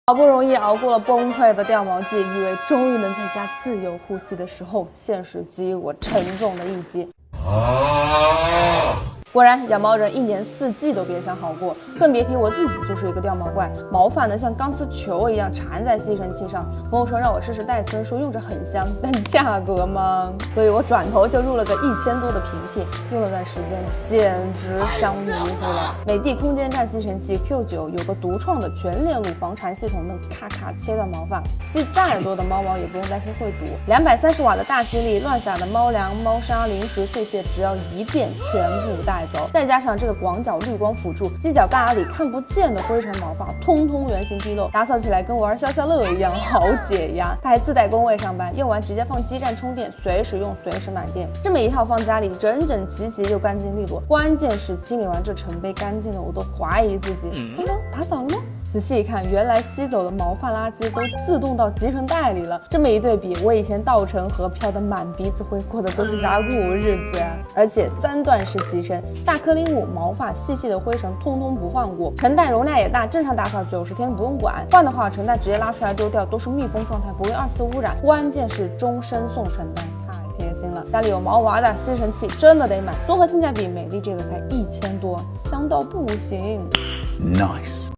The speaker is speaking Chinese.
好不容易熬过了崩溃的掉毛季，以为终于能在家自由呼吸的时候，现实给我沉重的一击。果然，养猫人一年四季都别想好过，更别提我自己就是一个掉毛怪，毛发呢像钢丝球一样缠在吸尘器上。朋友说让我试试戴森，说用着很香，但价格嘛，所以我转头就入了个1000多的平替，用了段时间，简直香迷糊了。美的空间站吸尘器 Q9有个独创的全链路防蝉系统，能咔咔切断毛发，吸再多的猫毛也不用担心会堵。230瓦的大吸力，乱撒的猫粮、猫砂、零食碎屑，只要一遍全部带走，再加上这个广角绿光辅助，犄角旮旯里看不见的灰尘毛发通通原形毕露，打扫起来跟玩消消乐一样，好解压。它还自带工位上班，用完直接放基站充电，随时用随时满电。这么一套放家里整整齐齐又干净利落，关键是清理完这成杯干净的，我都怀疑自己刚刚打扫了吗？仔细一看，原来吸走的毛发垃圾都自动到集成袋里了。这么一对比，我以前稻城河飘得满鼻子灰，过的都是啥苦日子啊！而且3段式机身，大颗粒物、毛发、细细的灰尘通通不放过，成袋容量也大，正常打扫90天不用管。换的话，成袋直接拉出来丢掉，都是密封状态，不会2次污染。关键是终身送成袋。贴心了，家里有毛娃的吸尘器真的得买，综合性价比，美的这个才1000多，香到不行。Nice。